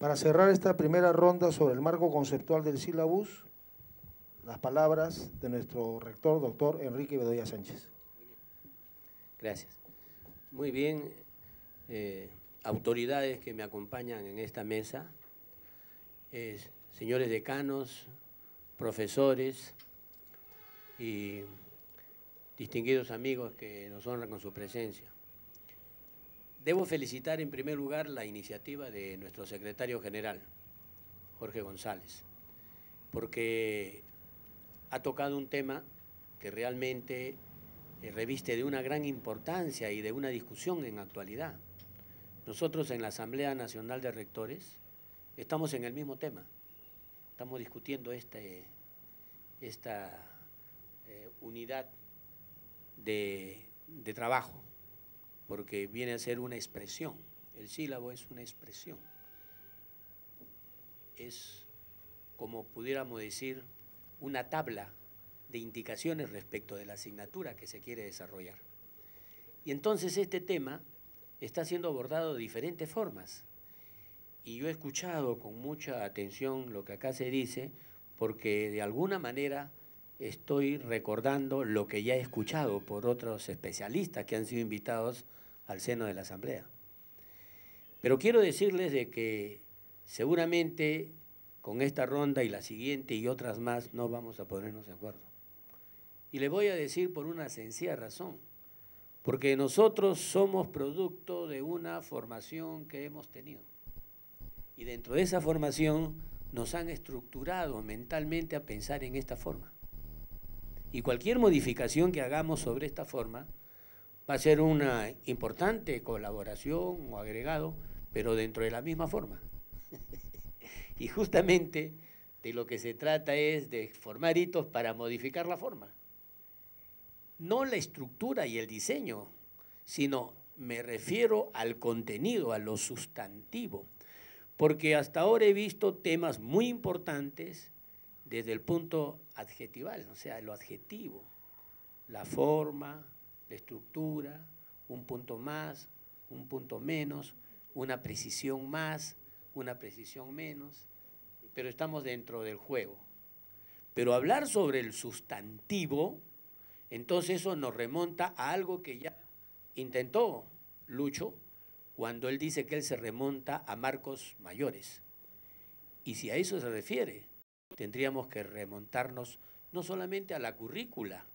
Para cerrar esta primera ronda sobre el marco conceptual del sílabus, las palabras de nuestro rector, doctor Enrique Bedoya Sánchez. Gracias. Muy bien, autoridades que me acompañan en esta mesa, señores decanos, profesores y distinguidos amigos que nos honran con su presencia. Debo felicitar en primer lugar la iniciativa de nuestro secretario general, Jorge González, porque ha tocado un tema que realmente reviste de una gran importancia y de una discusión en actualidad. Nosotros en la Asamblea Nacional de Rectores estamos en el mismo tema, estamos discutiendo esta unidad de trabajo, porque viene a ser una expresión, el sílabo es una expresión, es como pudiéramos decir una tabla de indicaciones respecto de la asignatura que se quiere desarrollar. Y entonces este tema está siendo abordado de diferentes formas, y yo he escuchado con mucha atención lo que acá se dice, porque de alguna manera estoy recordando lo que ya he escuchado por otros especialistas que han sido invitados al seno de la Asamblea. Pero quiero decirles de que seguramente con esta ronda y la siguiente y otras más no vamos a ponernos de acuerdo. Y les voy a decir por una sencilla razón, porque nosotros somos producto de una formación que hemos tenido. Y dentro de esa formación nos han estructurado mentalmente a pensar en esta forma. Y cualquier modificación que hagamos sobre esta forma va a ser una importante colaboración o agregado, pero dentro de la misma forma. Y justamente de lo que se trata es de formar hitos para modificar la forma. No la estructura y el diseño, sino me refiero al contenido, a lo sustantivo. Porque hasta ahora he visto temas muy importantes desde el punto adjetival, o sea, lo adjetivo, la forma, la estructura, un punto más, un punto menos, una precisión más, una precisión menos, pero estamos dentro del juego. Pero hablar sobre el sustantivo, entonces eso nos remonta a algo que ya intentó Lucho cuando él dice que él se remonta a marcos mayores. Y si a eso se refiere, tendríamos que remontarnos no solamente a la currícula,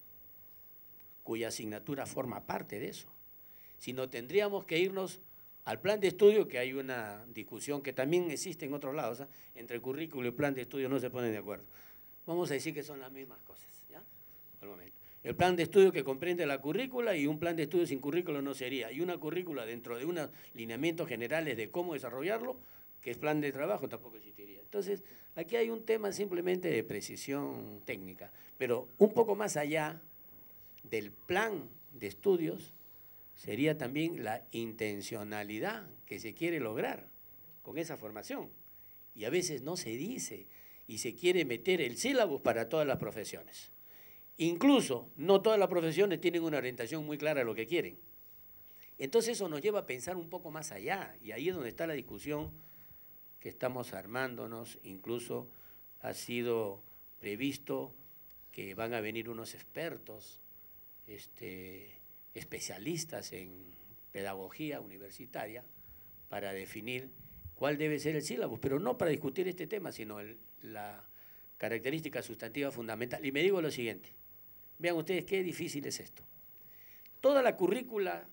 cuya asignatura forma parte de eso, sino tendríamos que irnos al plan de estudio, que hay una discusión que también existe en otros lados, ¿eh? Entre el currículo y el plan de estudio no se ponen de acuerdo. Vamos a decir que son las mismas cosas, ¿ya? Por el momento. El plan de estudio que comprende la currícula y un plan de estudio sin currículo no sería. Y una currícula dentro de unos lineamientos generales de cómo desarrollarlo, que es plan de trabajo, tampoco existiría. Entonces, aquí hay un tema simplemente de precisión técnica, pero un poco más allá del plan de estudios sería también la intencionalidad que se quiere lograr con esa formación. Y a veces no se dice y se quiere meter el sílabo para todas las profesiones. Incluso no todas las profesiones tienen una orientación muy clara a lo que quieren. Entonces eso nos lleva a pensar un poco más allá, y ahí es donde está la discusión que estamos armándonos. Incluso ha sido previsto que van a venir unos expertos, especialistas en pedagogía universitaria, para definir cuál debe ser el sílabo, pero no para discutir este tema, sino la característica sustantiva fundamental. Y me digo lo siguiente, vean ustedes qué difícil es esto. Toda la currícula,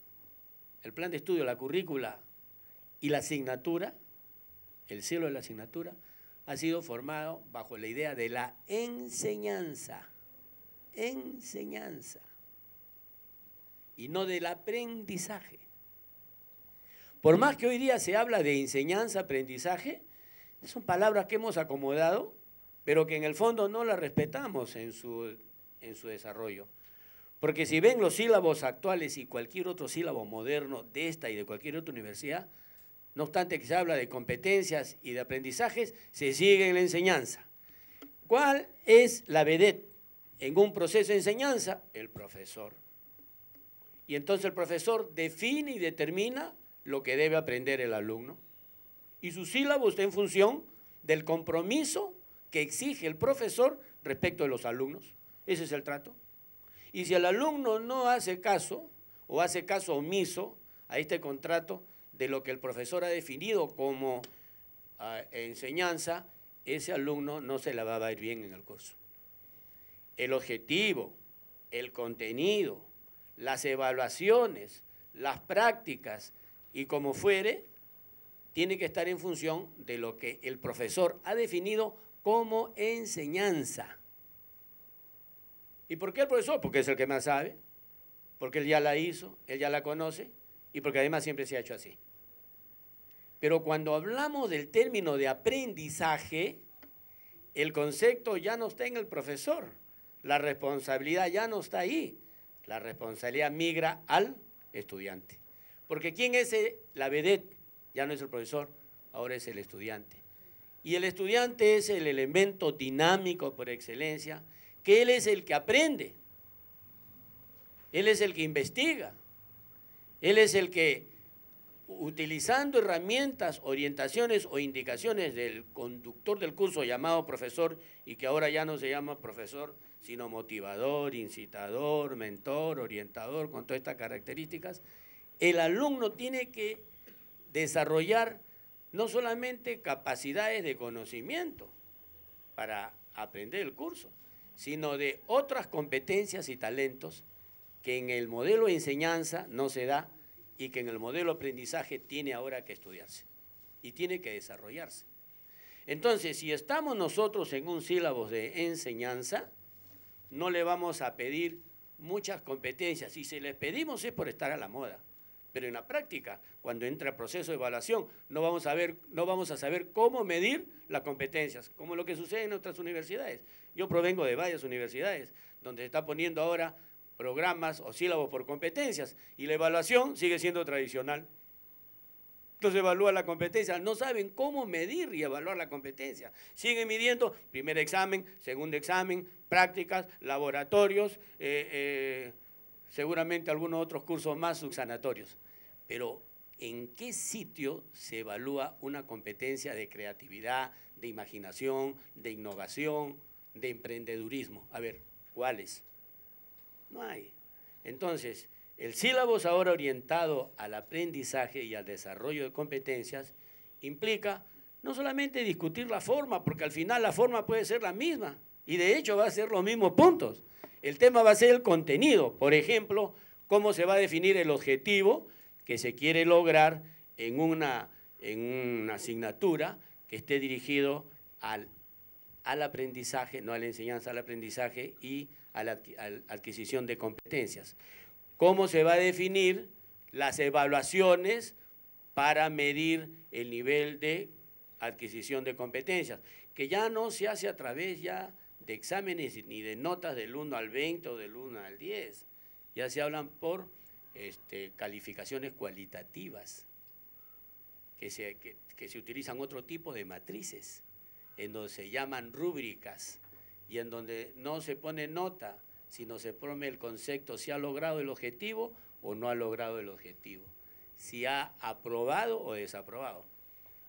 el plan de estudio, la currícula y la asignatura, el celo de la asignatura, ha sido formado bajo la idea de la enseñanza, y no del aprendizaje. Por más que hoy día se habla de enseñanza, aprendizaje, son palabras que hemos acomodado, pero que en el fondo no las respetamos en su desarrollo. Porque si ven los sílabos actuales y cualquier otro sílabo moderno de esta y de cualquier otra universidad, no obstante que se habla de competencias y de aprendizajes, se sigue en la enseñanza. ¿Cuál es la vedette en un proceso de enseñanza? El profesor. Y entonces el profesor define y determina lo que debe aprender el alumno. Y su sílabo está en función del compromiso que exige el profesor respecto de los alumnos. Ese es el trato. Y si el alumno no hace caso o hace caso omiso a este contrato de lo que el profesor ha definido como enseñanza, ese alumno no se la va a ir bien en el curso. El objetivo, el contenido, las evaluaciones, las prácticas y como fuere, tiene que estar en función de lo que el profesor ha definido como enseñanza. ¿Y por qué el profesor? Porque es el que más sabe, porque él ya la hizo, él ya la conoce y porque además siempre se ha hecho así. Pero cuando hablamos del término de aprendizaje, el concepto ya no está en el profesor, la responsabilidad ya no está ahí, la responsabilidad migra al estudiante. Porque ¿quién es la vedette? Ya no es el profesor, ahora es el estudiante. Y el estudiante es el elemento dinámico por excelencia, que él es el que aprende, él es el que investiga, él es el que, utilizando herramientas, orientaciones o indicaciones del conductor del curso llamado profesor, y que ahora ya no se llama profesor, sino motivador, incitador, mentor, orientador, con todas estas características, el alumno tiene que desarrollar no solamente capacidades de conocimiento para aprender el curso, sino de otras competencias y talentos que en el modelo de enseñanza no se da y que en el modelo de aprendizaje tiene ahora que estudiarse y tiene que desarrollarse. Entonces, si estamos nosotros en un sílabo de enseñanza, no le vamos a pedir muchas competencias. Si se les pedimos es por estar a la moda. Pero en la práctica, cuando entra el proceso de evaluación, no vamos a saber cómo medir las competencias, como lo que sucede en nuestras universidades. Yo provengo de varias universidades donde se está poniendo ahora programas o sílabos por competencias y la evaluación sigue siendo tradicional. Entonces evalúa la competencia, no saben cómo medir y evaluar la competencia. Siguen midiendo primer examen, segundo examen, prácticas, laboratorios, seguramente algunos otros cursos más subsanatorios. Pero ¿en qué sitio se evalúa una competencia de creatividad, de imaginación, de innovación, de emprendedurismo? A ver, ¿cuáles? No hay. Entonces, el sílabo ahora orientado al aprendizaje y al desarrollo de competencias implica no solamente discutir la forma, porque al final la forma puede ser la misma y de hecho va a ser los mismos puntos. El tema va a ser el contenido, por ejemplo, cómo se va a definir el objetivo que se quiere lograr en una asignatura que esté dirigido al aprendizaje, no a la enseñanza, al aprendizaje y a la adquisición de competencias. Cómo se va a definir las evaluaciones para medir el nivel de adquisición de competencias, que ya no se hace a través ya de exámenes ni de notas del 1 al 20 o del 1 al 10, ya se hablan por calificaciones cualitativas, que se utilizan otro tipo de matrices, en donde se llaman rúbricas y en donde no se pone nota, sino se pone el concepto si ha logrado el objetivo o no ha logrado el objetivo, si ha aprobado o desaprobado.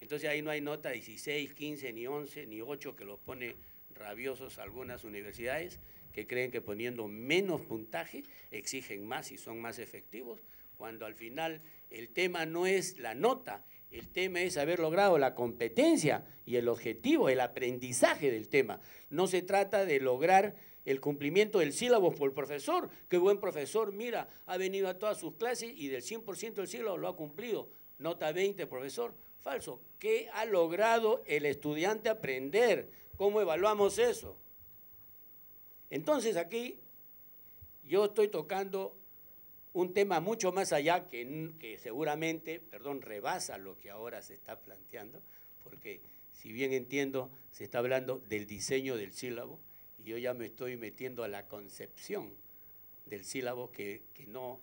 Entonces ahí no hay nota 16, 15, ni 11, ni 8 que los pone rabiosos algunas universidades que creen que poniendo menos puntaje exigen más y son más efectivos, cuando al final el tema no es la nota, el tema es haber logrado la competencia y el objetivo, el aprendizaje del tema. No se trata de lograr el cumplimiento del sílabo por el profesor. Qué buen profesor, mira, ha venido a todas sus clases y del 100% del sílabo lo ha cumplido. Nota 20, profesor. Falso. ¿Qué ha logrado el estudiante aprender? ¿Cómo evaluamos eso? Entonces aquí yo estoy tocando un tema mucho más allá que seguramente, rebasa lo que ahora se está planteando, porque si bien entiendo, se está hablando del diseño del sílabo, y yo ya me estoy metiendo a la concepción del sílabo que no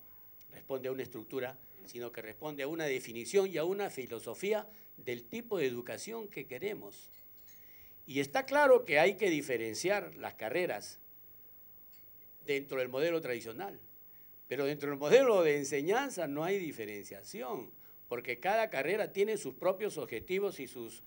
responde a una estructura, sino que responde a una definición y a una filosofía del tipo de educación que queremos. Y está claro que hay que diferenciar las carreras dentro del modelo tradicional, pero dentro del modelo de enseñanza no hay diferenciación, porque cada carrera tiene sus propios objetivos y sus